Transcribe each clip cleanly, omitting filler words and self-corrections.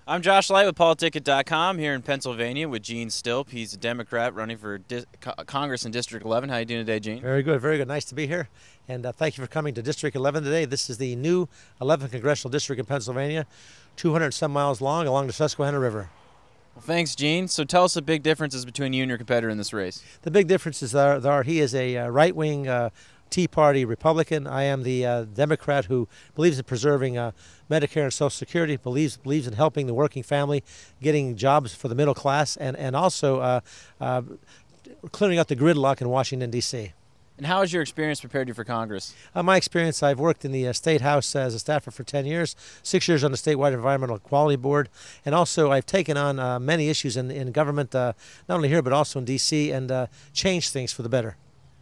I'm Josh Light with PoliticIt.com here in Pennsylvania with Gene Stilp. He's a Democrat running for Congress in District 11. How you doing today, Gene? Very good, very good. Nice to be here. And thank you for coming to District 11 today. This is the new 11th Congressional District in Pennsylvania, 200 some miles long along the Susquehanna River. Well, thanks, Gene. So tell us the big differences between you and your competitor in this race. The big differences are he is a right-wing Tea Party Republican. I am the Democrat who believes in preserving Medicare and Social Security, believes in helping the working family, getting jobs for the middle class, and also clearing up the gridlock in Washington, D.C. And how has your experience prepared you for Congress? My experience, I've worked in the State House as a staffer for 10 years, 6 years on the Statewide Environmental Quality Board, and also I've taken on many issues in government, not only here but also in D.C., and changed things for the better.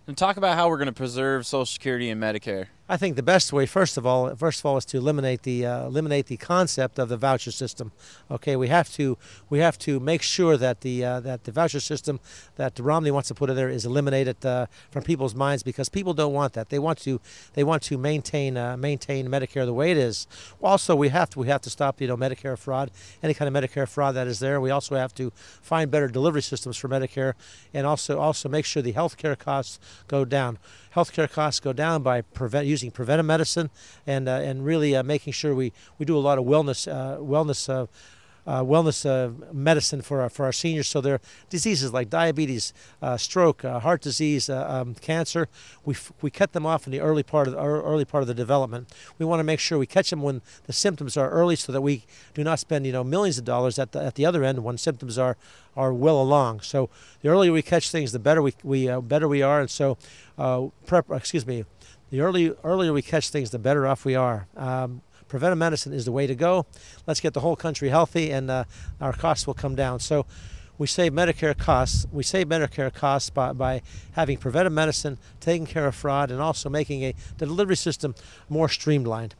And talk about how we're going to preserve Social Security and Medicare. I think the best way, first of all, is to eliminate the concept of the voucher system. Okay, we have to make sure that the voucher system that Romney wants to put in there is eliminated from people's minds, because people don't want that. They want to maintain Medicare the way it is. Also, we have to stop Medicare fraud, any kind of Medicare fraud that is there. We also have to find better delivery systems for Medicare, and also make sure the health care costs go down. Healthcare costs go down by using preventive medicine and really making sure we do a lot of wellness medicine for our seniors, so their diseases like diabetes, stroke, heart disease, cancer, we cut them off in the early part of the development. We want to make sure we catch them when the symptoms are early, so that we do not spend millions of dollars at the other end when symptoms are well along. So the earlier we catch things, the better we are, and so the earlier we catch things, the better off we are. Preventive medicine is the way to go. Let's get the whole country healthy, and our costs will come down. So we save Medicare costs. We save Medicare costs by having preventive medicine, taking care of fraud, and also making the delivery system more streamlined.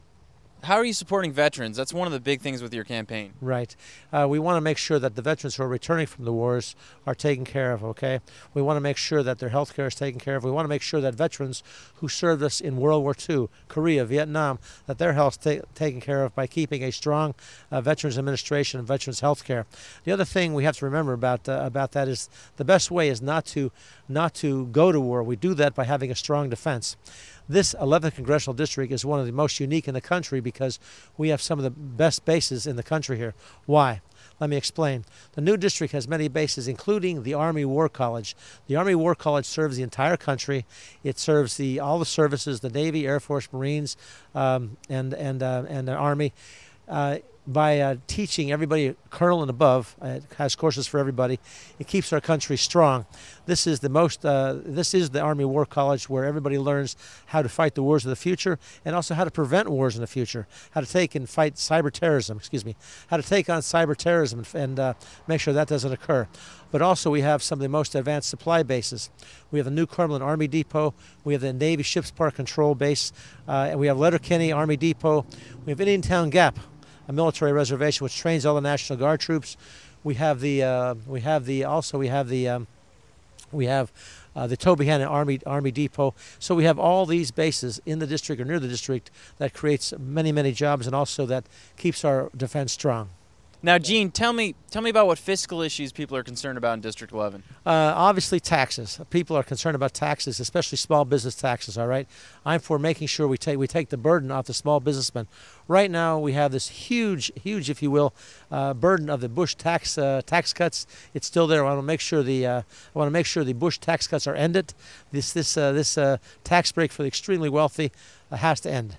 How are you supporting veterans? That's one of the big things with your campaign. Right. We want to make sure that the veterans who are returning from the wars are taken care of, okay? We want to make sure that their health care is taken care of. We want to make sure that veterans who served us in World War II, Korea, Vietnam, that their health is taken care of by keeping a strong Veterans Administration and veterans health care. The other thing we have to remember about that is the best way is not to go to war. We do that by having a strong defense. This 11th Congressional District is one of the most unique in the country because we have some of the best bases in the country here. Why? Let me explain. The new district has many bases, including the Army War College. The Army War College serves the entire country. It serves all the services, the Navy, Air Force, Marines, and the Army. By teaching everybody, colonel and above, it has courses for everybody. It keeps our country strong. This is the Army War College, where everybody learns how to fight the wars of the future, and also how to prevent wars in the future, how to take and fight cyber terrorism. How to take on cyber terrorism and make sure that doesn't occur. But also we have some of the most advanced supply bases. We have the New Cumberland Army Depot. We have the Navy Ships Park Control Base. And we have Letterkenny Army Depot. We have Indiantown Gap, a military reservation which trains all the National Guard troops. We have the Tobyhanna Army Depot. So we have all these bases in the district or near the district that creates many jobs, and also that keeps our defense strong. Now, Gene, tell me about what fiscal issues people are concerned about in District 11. Obviously, taxes. People are concerned about taxes, especially small business taxes. All right, I'm for making sure we take the burden off the small businessmen. Right now, we have this huge, if you will, burden of the Bush tax cuts. It's still there. I want to make sure the Bush tax cuts are ended. This tax break for the extremely wealthy has to end.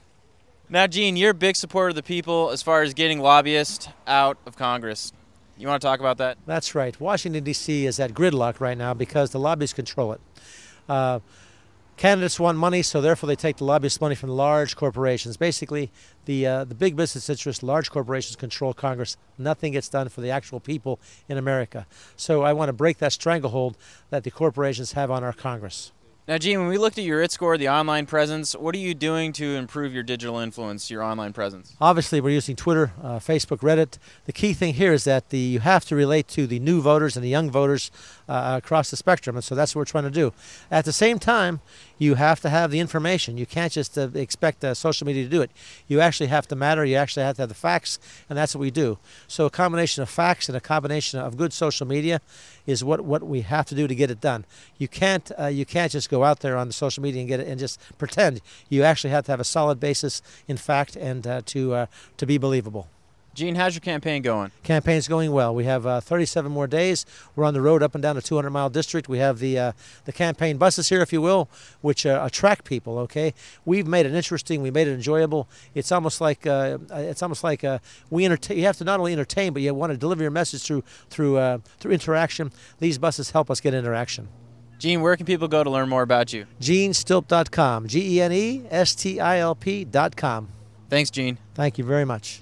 Now, Gene, you're a big supporter of the people as far as getting lobbyists out of Congress. You want to talk about that? That's right. Washington, D.C. is at gridlock right now because the lobbyists control it. Candidates want money, so therefore they take the lobbyist money from large corporations. Basically, the big business interests, large corporations control Congress. Nothing gets done for the actual people in America. So I want to break that stranglehold that the corporations have on our Congress. Now, Gene, when we looked at your IT score, the online presence, what are you doing to improve your digital influence, your online presence? Obviously, we're using Twitter, Facebook, Reddit. The key thing here is that you have to relate to the new voters and the young voters across the spectrum, and so that's what we're trying to do. At the same time, you have to have the information. You can't just expect social media to do it. You actually have to matter. You actually have to have the facts, and that's what we do. So a combination of facts and a combination of good social media is what we have to do to get it done. You can't just go out there on the social media and get it and just pretend. You actually have to have a solid basis in fact and to be believable. Gene, how's your campaign going? Campaign's going well. We have 37 more days. We're on the road up and down the 200-mile district. We have the campaign buses here, if you will, which attract people. Okay, we've made it interesting. We made it enjoyable. It's almost like we entertain. You have to not only entertain, but you want to deliver your message through interaction. These buses help us get interaction. Gene, where can people go to learn more about you? GeneStilp.com. GeneStilp.com. Thanks, Gene. Thank you very much.